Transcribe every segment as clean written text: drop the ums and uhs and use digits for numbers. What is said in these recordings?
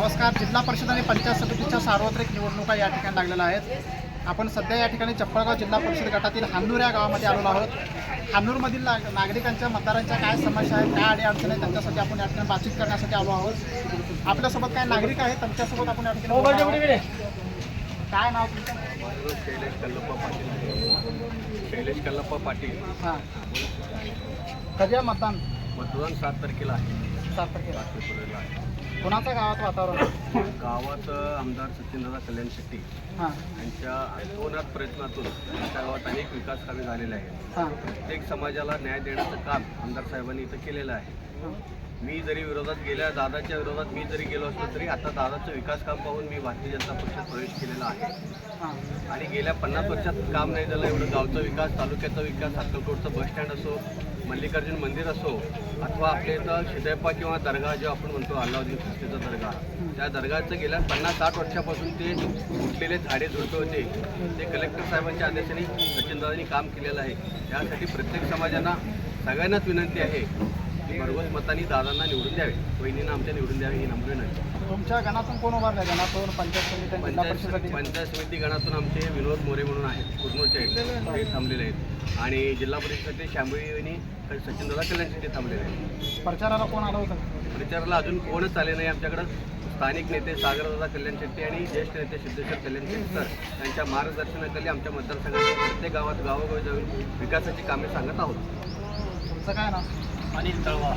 नमस्कार. जिल्हा परिषद आणि पंचायत समितीच्या सार्वत्रिक निवडणुका या ठिकाणी लागलेल्या आहेत. आपण सध्या या ठिकाणी चप्पळगाव जिल्हा परिषद गटातील हान्नूर या गावामध्ये आलेलो आहोत. हान्नूरमधील नागरिकांच्या मतदारांच्या काय समस्या आहेत, काय अडीअडचणी आहेत, त्यांच्यासाठी आपण या ठिकाणी बातचीत करण्यासाठी आलो आहोत. आपल्यासोबत काय नागरिक आहेत, त्यांच्यासोबत आपण या ठिकाणी बोलणार आहोत. काय नाव तुमचं? शैलेश कल्लप्पा पाटील. हां, कधी आहे मतदान? मतदान 7 तारखेला आहे. 7 तारखेला. आहे. कोणाचं गावात वातावरण? गावात आमदार सचिनदादा कल्याण शेट्टी हां यांच्या अतोनात प्रयत्नातून आमच्या गावात अनेक विकास कामे झालेले आहेत. हां प्रत्येक समाजाला न्याय देण्याचं काम आमदार साहेबांनी इथं केलेलं आहे. मी जरी विरोधात गेल्या दादाच्या विरोधात मी जरी गेलो असलो तरी आता दादाचं विकास काम पाहून मी भारतीय जनता पक्षात प्रवेश केलेला आहे. आणि गेल्या 50 वर्षात काम नाही झालं एवढं. गावचा विकास, तालुक्याचा विकास, अक्कलकोटचं बसस्टँड असो, मल्लिकार्जुन मंदिर असो, अथवा आपल्या इथं शिदयप्पा किंवा दर्गा जो आपण म्हणतो अल्लाउद्दीन खिस्तीचा दर्गा, त्या दर्गाचं गेल्या 50-60 वर्षापासून ते उठलेले झाडे झुडपे होते ते कलेक्टर साहेबांच्या आदेशाने सचिनदादांनी काम केलेलं आहे. त्यासाठी प्रत्येक समाजांना सगळ्यांनाच विनंती आहे की भरघोस मतांनी दादांना निवडून द्यावे, वहिनींना आमच्या निवडून द्यावे ही नम्र विनंती. तुमच्या गणातून कोण उभारलं? गणातून पंचायत समिती आणि जिल्हा परिषद? पंचायत समिती गणातून आमचे विनोद मोरे म्हणून आहेत, कुर्नूरचे आहेत, ते थांबलेले आहेत. आणि जिल्हा परिषदेचे शांभवी सचिनदादा कल्याण शेट्टी थांबलेले आहेत. प्रचाराला कोण आलं होतं? प्रचाराला अजून कोणच आले नाही. आमच्याकडं स्थानिक नेते सागरदादा कल्याण शेट्टी आणि ज्येष्ठ नेते सिद्धेश्वर कल्याण शेट्टी सर यांच्या मार्गदर्शनाखाली आमच्या मतदारसंघात प्रत्येक गावात गावोगावी जाऊन विकासाची कामे सांगत आहोत. तुमचं काय नाव? अनिल तळवा.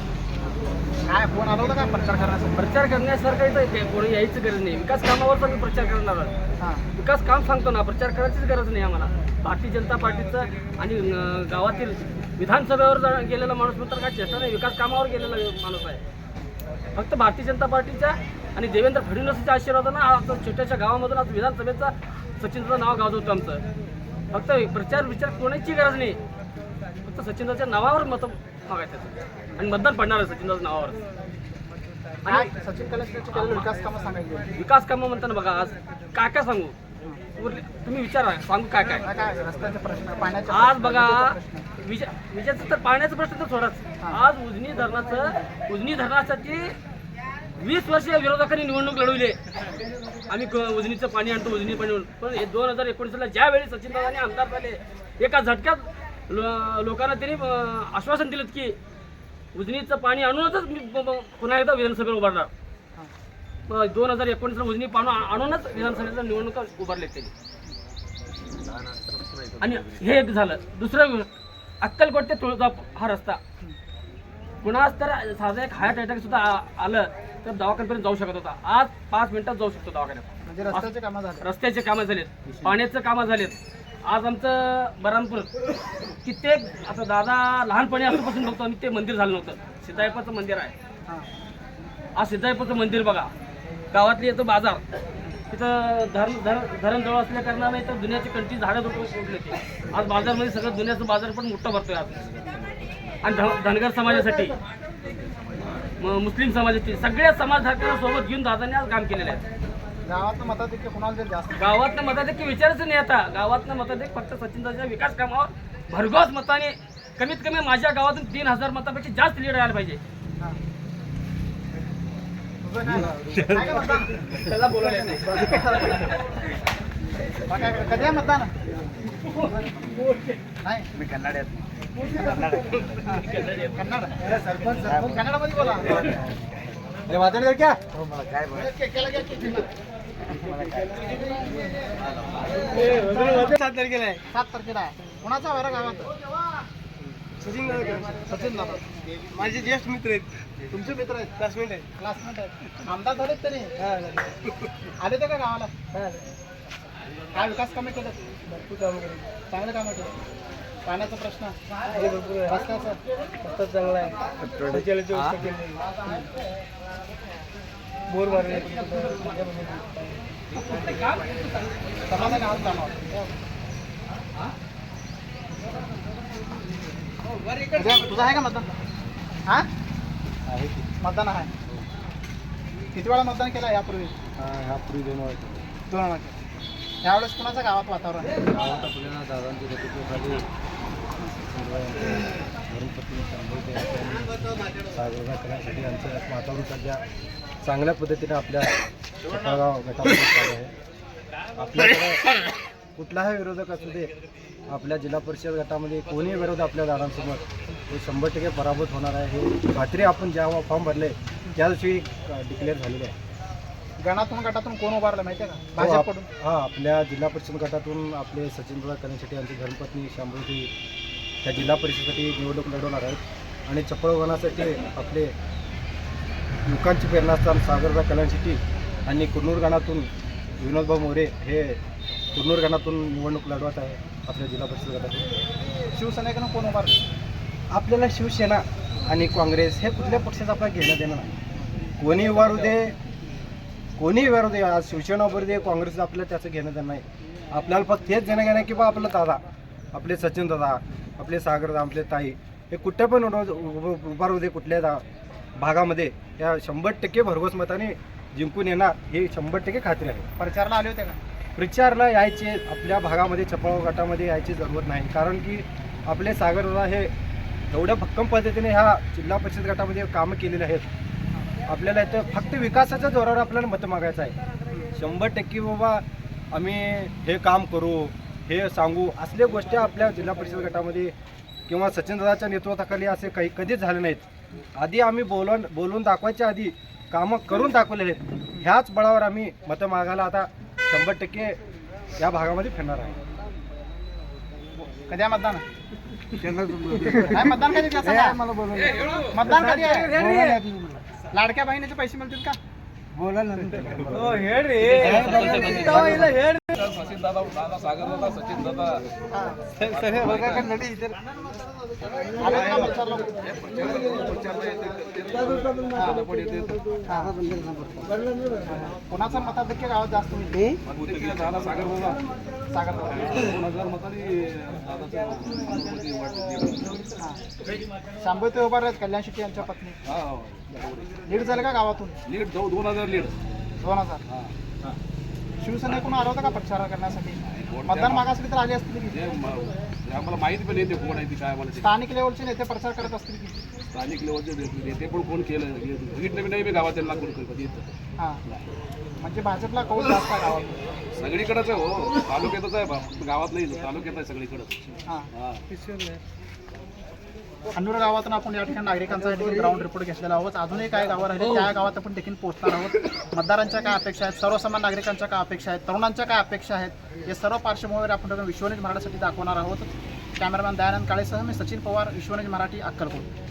काय फोन आलं होतं काय प्रचार करण्यासाठी? प्रचार करण्यासारखं इथं कोणी यायचं गरज नाही. विकास कामावरच आम्ही प्रचार करणार आहोत. हां विकास काम सांगतो ना, प्रचार करायचीच गरज नाही आम्हाला. भारतीय जनता पार्टीचं आणि गावातील विधानसभेवर गेलेला माणूस म्हणतात काय चेष्टा नाही. विकास कामावर गेलेला माणूस आहे. फक्त भारतीय जनता पार्टीच्या आणि देवेंद्र फडणवीसच्या आशीर्वादानं आज छोट्याशा गावामधून आज विधानसभेचा सचिनचं नाव गाजवतो आमचं. फक्त प्रचार विचार कोणाची गरज नाही. फक्त सचिनदाच्या नावावर मतं मागायचं आणि मतदान पडणार आहे सचिनदाच्या नावावर. काय सचिन कल्याण शेट्टी केलेलं विकास कामं सांगायची? विकास कामं म्हणताना बघा आज काय काय सांगू, तुम्ही विचारा सांगू काय काय. काय रस्त्याचे प्रश्न, पाण्याचे आज बघा विजेचं तर पाण्याचा प्रश्न तर सोडाच. आज उजनी धरणासाठी 20 वर्ष विरोधकांनी निवडणूक लढवली. आम्ही उजनीचं पाणी आणतो, उजनी पाणी. पण 2019ला ज्यावेळी सचिनदादांनी आमदार झाले एका झटक्यात लोकांना त्यांनी आश्वासन दिलं की उजनीचं पाणी आणूनच मी पुन्हा एकदा विधानसभेला उभारणार. 2019ला उजनी पाणी आणूनच विधानसभेला निवडणुका उभारले त्यांनी. आणि हे एक झालं. दुसरं अक्कलकोट ते तुळजापूर हा रस्ता कुणाच तर साधा एक हार्ट अटॅक सुद्धा आलं तर दवाखान्यापर्यंत जाऊ शकत होता. आज 5 मिनिटात जाऊ शकतो दवाखान्यात. म्हणजे रस्त्याचे कामं झाले, रस्त्याचे कामं झालेत, पाण्याचं कामं झालेत. आज आमचं बरामपूर कित्येक आता दादा लहानपणी असल्यापासून बघतो आम्ही ते मंदिर झालं नव्हतं. सिद्धायपाचं मंदिर आहे. आज सिद्धायपाचं मंदिर बघा. गावातली येतो बाजार, तिथं धरण जवळ असल्या कारणाने इथं दुनियाची कंटी झाडं उठले ते. आज बाजारमध्ये सगळं दुनियाचं बाजार पण मोठं भरतोय आज. आणि धनगर समाजासाठी, मुस्लिम समाजासाठी सगळ्या समाजधारकांसोबत घेऊन दादांनी आज काम केलेलं आहे. गावातनं मताधिक्य कोणाला देईल जास्त? गावातनं मताधिक्य विचारायचं नाही. आता गावातनं मताधिक्य फक्त सचिनदाच्या विकास कामावर भरघोस मताने, कमीत कमी माझ्या गावातून 3000 मतापेक्षा जास्त लीड राहायला पाहिजे. त्याला बोलायला नाही. कधी आहे मतदान? नाही, मी कन्नड आहेत. कन्नड कन्नडमध्ये बोला. क्या काय 7 तारखेला आहे. 7 तारखेला आहे. कोणाचा वारा गावात? सचिन दादा माझे ज्येष्ठ मित्र आहेत. तुमचे मित्र आहेत? क्लासमेट आहेत. क्लासमेट आहेत. आमदार झालेत तरी आले ते का गावाला? काय विकास कामे केलं? भरपूर कामं केली. चांगलं कामं केलं. पाण्याचा प्रश्न, भरपूर आहे. रस्त्याचं रस्ता चांगला आहे. शौचालयाची व्यवस्था केली. बोर मारले. समाधान आहोत कामावर. तुझं आहे का मतदान? हा आहे मतदान आहे. किती वेळा मतदान केलं यापूर्वी? ह्यापूर्वी 2 वेळा. 2 वेळा. यावेळेस कुणाचं गावात वातावरण? गावात आपल्याला दादांच्या नेतृत्वाखाली सागरदा करण्यासाठी आमचं वातावरण सध्या चांगल्या पद्धतीने आपल्या चपळगाव गटामध्ये चालू आहे. आपल्याकडे कुठलाही विरोधक असू दे, आपल्या जिल्हा परिषद गटामध्ये कोणी विरोध आपल्या दादांसमोर हे 100% पराभूत होणार आहे. हे खात्री आपण जेव्हा फॉर्म भरले त्या दिवशी डिक्लेअर झालेली आहे. गणातून गटातून कोण उभारलं माहिती आहे का? हो, भाजपकडून. आपल्या जिल्हा परिषद गटातून आपले सचिनदादा कल्याणशेट्टी यांची धर्मपत्नी शांभवी त्या जिल्हा परिषदेसाठी निवडणूक लढवणार आहेत. आणि चपळगणासाठी आपले युवकांची प्रेरणास्थान सागरदा कल्याणशेट्टी आणि कुर्नूर गणातून विनोदभाऊ मोरे हे कुर्नूर गणातून निवडणूक लढवत आहे आपल्या जिल्हा परिषद गटातून. शिवसेनेकडून कोण उभारलं? आपल्याला शिवसेना आणि काँग्रेस हे कुठल्या पक्षाचं आपल्याला घेणं देणं नाही. कोणी उभारू दे, कोणी उभारू दे, आज शिवसेना उभारू दे, काँग्रेस आपल्याला त्याचं घेणं देणं नाही. आपल्याला फक्त हेच घेणं घेणं की बा आपलं दादा, आपले सचिन दादा, आपले सागरदा, आपले ताई हे कुठे पण उभारू दे कुठल्या भागामध्ये या 100% भरघोस मताने जिंकून येणार हे 100% खात्री आहे. प्रचारला आले होते का? प्रचारला यायचे आपल्या भागामध्ये चपळगाव गटामध्ये यायची जरूरत नाही. कारण की आपले सागरदादा हे एवढ्या भक्कम पद्धतीने ह्या जिल्हा परिषद गटामध्ये कामं केलेले आहेत. आपल्याला इथं फक्त विकासाच्या जोरावर आपल्याला मतं मागायचं आहे. 100% बाबा आम्ही हे काम करू, हे सांगू, असल्या गोष्टी आपल्या जिल्हा परिषद गटामध्ये किंवा सचिनदादाच्या नेतृत्वाखाली असे काही कधीच झाले नाहीत. आधी आम्ही बोलून दाखवायच्या आधी कामं करून दाखवलेले आहेत. ह्याच बळावर आम्ही मतं मागायला आता 100% या भागामध्ये फिरणार आहे. कधी आहे मतदान? काय मतदान कधी त्याचं काय? मतदान कधी आहे? लाडक्या बहिणीचे पैसे मिळतील का? आलेत का प्रचारला? कोणाचं मताधिक्य गावात जास्त होईल? सागर शांभवी ते उभार आहेत कल्याण शेट्टी यांच्या पत्नी. लीड झालं का गावातून? Lead 2000 lead. 2000. शिवसेनेकडून आलं होतं का प्रचार करण्यासाठी? मतदान मागासली तर आली असतील की? आम्हाला माहिती पण येते कोण आहे ती काय मला स्थानिक लेवलचे नेते प्रचार करत असतील की? स्थानिक लेवलचे नेते पण कोण केलं बघितलं मी नाही मी गावात त्यांना कोण कधी येतं हां, म्हणजे भाजपला कौल जास्त आहे गावात. सगळीकडेच आहे हो, तालुक्यातच आहे फक्त गावात नाही, तालुक्यात आहे सगळीकडे. हां, हन्नूर गावातून आपण या ठिकाणी नागरिकांचा ग्राउंड रिपोर्ट घेतलेला आहोत. अजूनही काय गावं राहिले त्या गावात आपण देखील पोहोचणार आहोत. मतदारांच्या काय अपेक्षा आहेत, सर्वसामान्य नागरिकांच्या काय अपेक्षा आहेत, तरुणांच्या काय अपेक्षा आहेत, हे सर्व पार्श्वभूमीवर आपण विश्वनिज मराठीसाठी दाखवणार आहोत. कॅमेरामॅन दयानंद काळेसह मी सचिन पवार, विश्वनिज मराठी, अक्कलकोट.